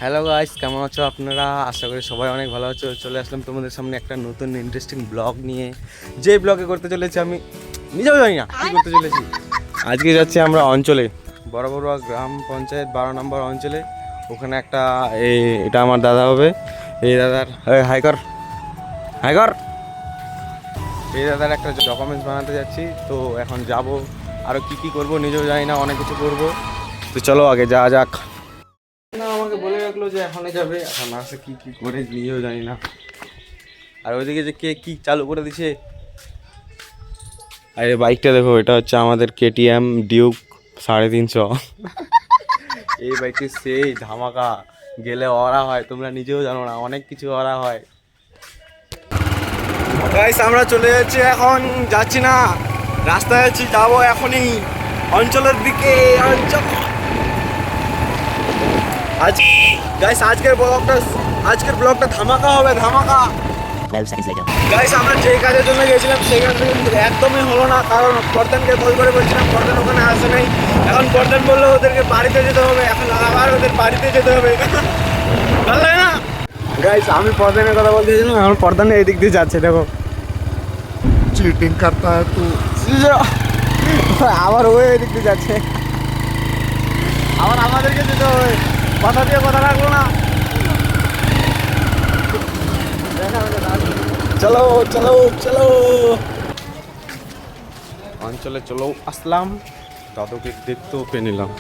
Hello guys, কেমন আছো আপনারা? আশা করি সবাই অনেক ভালো আছো। চলে আসলাম তোমাদের সামনে একটা নতুন ইন্টারেস্টিং ব্লগ নিয়ে। যে ব্লগে করতে চলেছি আমি নিজেও জানি না কী করতে চলেছি। আজকে যাচ্ছি আমরা অঞ্চলে, বড় গ্রাম পঞ্চায়েত 12 নম্বর অঞ্চলে। ওখানে একটা এটা আমার দাদা হবে। এই দাদার হাইকর হাইকর এই দাদার একটা ডকুমেন্টস বানাতে যাচ্ছি। তো এখন যাব, আরও কী করবো নিজেও জানি না, অনেক কিছু করবো। তো চলো আগে যাওয়া যাক। না, আমাকে বলে রাখলো যে এখনই যাবে, এখন আসে কি কি করে নিজেও জানি না। আর ওইদিকে যে কে কি চালু করে দিছে, আর এই বাইকটা দেখো, এটা হচ্ছে আমাদের কেটিএম ডিউক 350। এই বাইকটি সেই ধামাকা, গেলে অরা হয়, তোমরা নিজেও জানো না, অনেক কিছু অরা হয়। গাইস, আমরা চলে যাচ্ছি, এখন যাচ্ছি না, রাস্তায় আছি, যাবো এখনই অঞ্চলের দিকে। অঞ্চল আজ গাইস, আজকের ব্লগটা ধামাকা হবে, ধামাকা। 12 seconds later. গাইস, আমরা যে কাজের জন্য গেছিলাম সেই কাজটা কিন্তু একদমই হলো না, কারণ পর্দানকে কল করে বলছিলাম, পর্দান ওখানে আসে নাই। এখন পর্দান বললো ওদেরকে বাড়িতে যেতে হবে, এখন আবার ওদের বাড়িতে যেতে হবে। ভালো লাগে না গাইস? আমি পর্দানের কথা বলতে চাইছিলাম, এখন পর্দান এদিক দিয়ে যাচ্ছে, দেখো। चीटिंग करता है तू। আবার ওই এদিক দিয়ে যাচ্ছে, আবার আমাদেরকে যেতে হবে, কথা দিয়ে কথা রাখবো না। চলো চলো চলো, অঞ্চলে চলো আসলাম, দাদুকে দেখতেও পেয়ে নিলাম।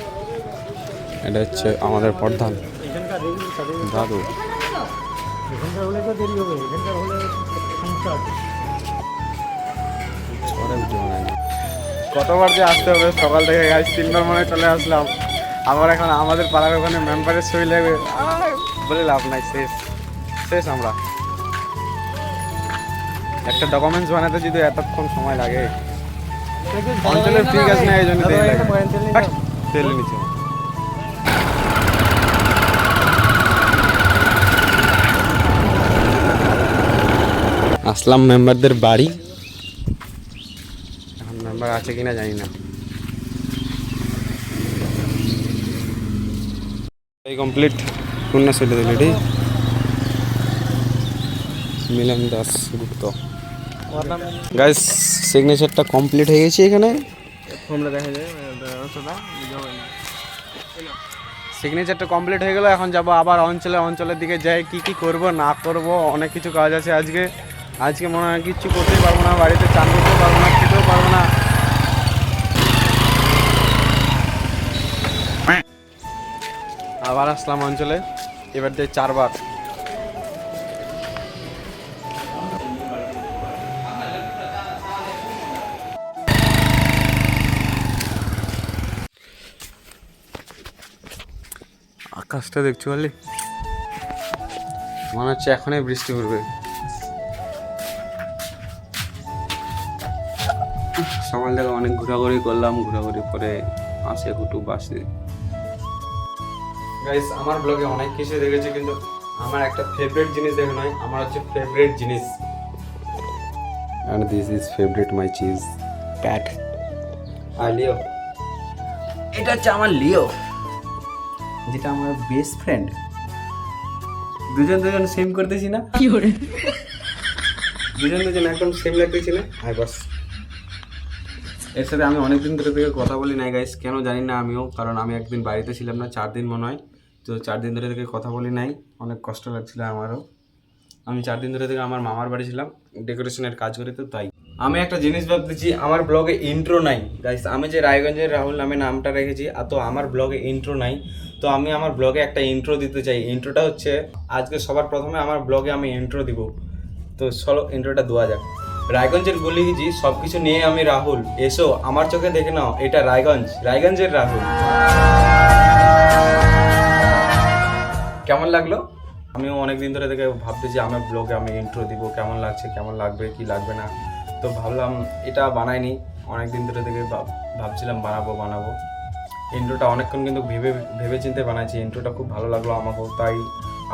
এটা হচ্ছে আমাদের প্রধান দাদু। কতবার যে আসতে হবে, সকাল থেকে গাছ 3বার মনে চলে আসলাম। আবার এখন আমাদের পাড়ার ওখানে মেম্বারের সই লাগবে, বলে লাভ নাই, শেষ শেষ। আমরা একটা ডকুমেন্টস বানাতে যদি এতক্ষণ সময় লাগে, অঞ্চলের ফ্রি গাছ নেই, এই জন্য তেল নিচ্ছে। আসলাম মেম্বারদের বাড়ি, এখন মেম্বার আছে কিনা জানি না। এই কমপ্লিট কন্যা সেটা রেডি। মিলন দাস গুপ্ত গাইস, সিগনেচারটা কমপ্লিট হয়ে গেছে। এখানে সিগনেচারটা কমপ্লিট হয়ে গেল, এখন যাব আবার অঞ্চলের দিকে যাই, কি কি করব না করব, অনেক কিছু কাজ আছে আজকে মনে হয় কিচ্ছু করতেই পারবো না, বাড়িতে চান করতেও পারবো না, খেতেও পারবো না। আবার আসলাম অঞ্চলে, এবার দিয়ে 4বার। আকাশটা দেখছো বলি, মনে হচ্ছে এখনই বৃষ্টি পড়বে। সকাল থেকে অনেক ঘোরাঘুরি করলাম, ঘোরাঘুরি পরে আসে একটু বাসে। গাইস, আমার ব্লগে অনেক কিছু দেখেছি, কিন্তু আমার একটা ফেভারিট জিনিস দেখে নয়, আমার হচ্ছে ফেভারিট জিনিস, and this is favorite my cheese cat আর লিও। এটা হচ্ছে আমার লিও, যেটা আমার বেস্ট ফ্রেন্ড। দুজন সেম করতেছি না, দুজন একদম সেম লাগতেছি না। আর বাস, এর সাথে আমি অনেকদিন ধরে থেকে কথা বলি নাই গাইস, কেন জানি না আমিও, কারণ আমি একদিন বাড়িতে ছিলাম না, 4 দিন মনে হয়। তো 4 দিন ধরে থেকে কথা বলি নাই, অনেক কষ্ট লাগছিল আমারও। আমি 4 দিন ধরে থেকে আমার মামার বাড়ি ছিলাম ডেকোরেশনের কাজ করি, তো তাই আমি একটা জিনিস ভাবতেছি, আমার ব্লগে ইন্ট্রো নাই গাইস। আমি যে রায়গঞ্জের রাহুল নামে নামটা রেখেছি, তো আমার ব্লগে ইন্ট্রো নাই। তো আমি আমার ব্লগে একটা ইন্ট্রো দিতে চাই। ইন্ট্রোটা হচ্ছে, আজকে সবার প্রথমে আমার ব্লগে আমি ইন্ট্রো দিব। তো চলো ইন্ট্রোটা দেওয়া যাক। রায়গঞ্জের গলিজি সব কিছু নিয়ে আমি রাহুল, এসো আমার চোখে দেখে নাও, এটা রায়গঞ্জের রাহুল। কেমন লাগলো? আমিও অনেকদিন ধরে থেকে ভাবতেছি আমার ব্লগে আমি ইন্ট্রো দিব, কেমন লাগছে, কেমন লাগবে কি লাগবে না। তো ভাবলাম এটা বানাইনি, অনেকদিন ধরে থেকে ভাবছিলাম বানাবো। ইন্ট্রোটা অনেকক্ষণ কিন্তু ভেবে চিন্তে বানাইছি, ইন্ট্রোটা খুব ভালো লাগলো আমাকেও, তাই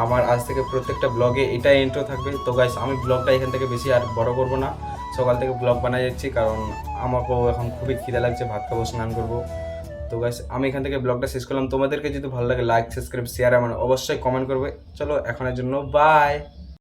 আমার আজ থেকে প্রত্যেকটা ব্লগে এটাই ইন্ট্রো থাকবে। তো গাইস, আমি ব্লগটা এখান থেকে বেশি আর বড় করবো না, সকাল থেকে ব্লগ বানাই যাচ্ছি, কারণ আমাকেও এখন খুবই খিদে লাগছে, ভাত খাবো, স্নান করবো। তো গাইস আমি এখান থেকে ব্লগটা শেষ করলাম। তোমাদেরকে যদি ভালো লাগে লাইক সাবস্ক্রাইব শেয়ার আমার অবশ্যই কমেন্ট করবে। চলো এখনের জন্য বাই।